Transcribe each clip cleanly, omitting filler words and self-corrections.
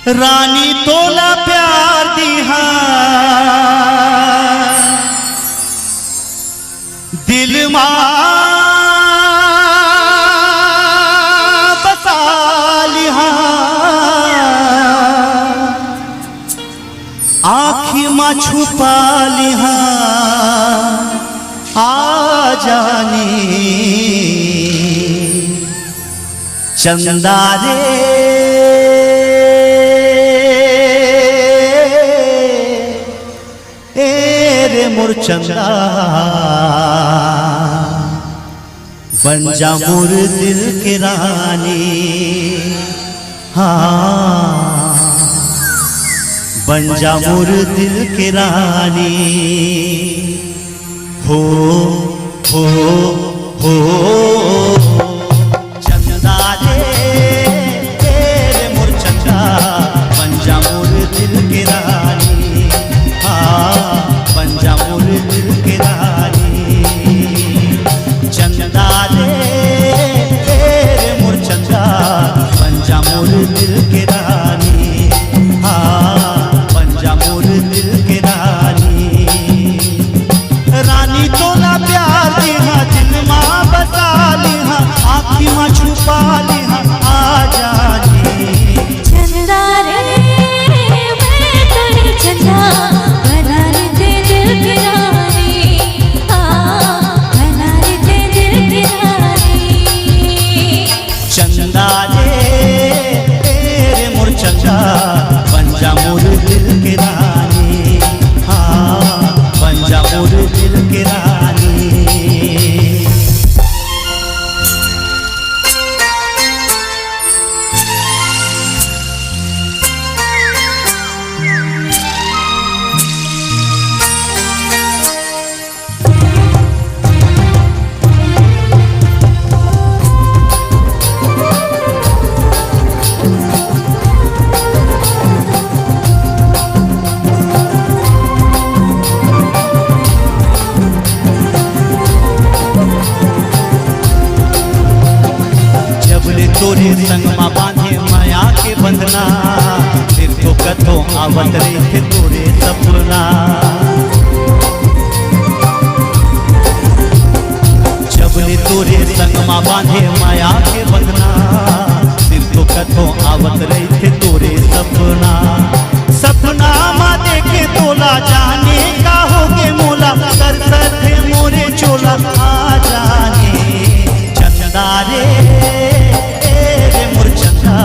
रानी तोला प्यार दिहा दिल मां बसा लिहा आँखी मां छुपा लिहा आ जानी चंदा रे मोर चंदा बन जा मोर दिल के रानी। हाँ बन जा मोर दिल के रानी। हो चंदा रे मोर चंदा बन जा मोर दिल के रानी। हाँ बन जा मोर दिल के रानी। चंदा रे मोर चंदा बन जा मोर दिल के रानी। हाँ बन जा मोर दिल के रानी। रानी तोला प्यार दिहा दिल मां बसा लिहा आँखी मां छुपा लिहा आ जानी। चंदा रे मैं तेरे चंदा बना रे दिल की रानी। बना रे दिल की रानी। चंदा रे मोर चंदा बन जा मोर दिल के रानी। हाँ बन जा मोर दिल के रानी। तोरे संग मां बांधे माया के बंधना फिर तो कथो आवत रही थे तोरे सपना। जबले तोरे संग मां बांधे माया के बंधना फिर तो कथो आवत रही थे तोरे सपना। सपना मां देखे तोला जाने का होगे मोला सर सर थे मोरे चोला आ जाने। चंदा रे मोर चंदा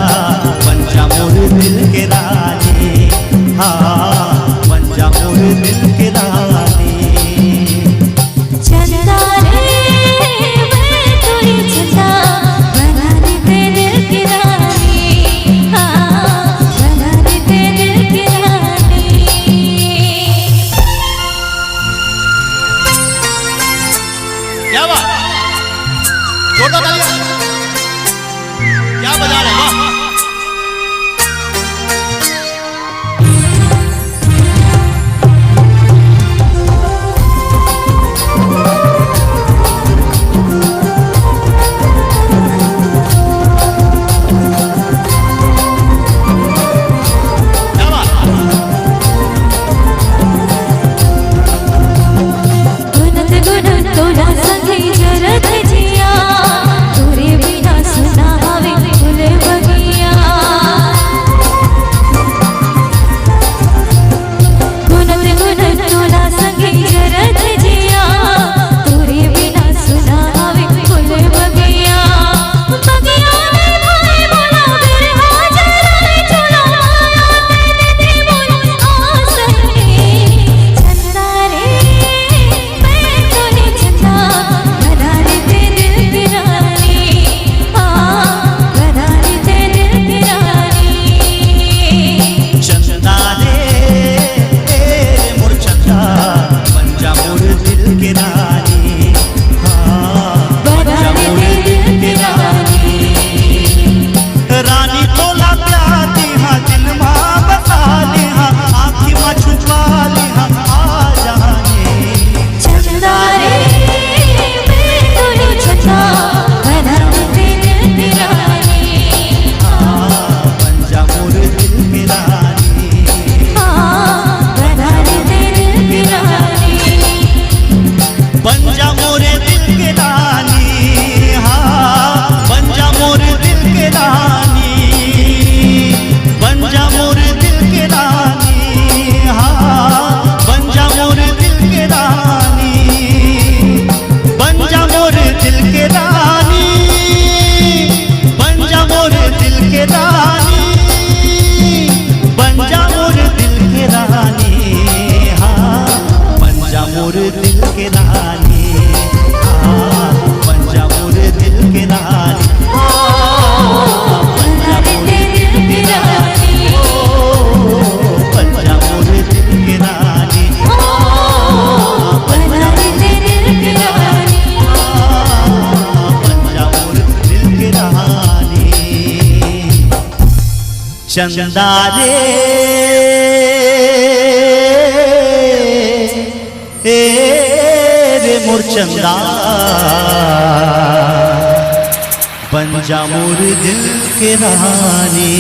बन जा मोर दिल के रानी। हाँ बन जा मोर दिल के रानी। चंदा रे मैं तेरे चंदा बना रे दिल चंदा रे मोर चंदा बन जा मोर दिल के रानी।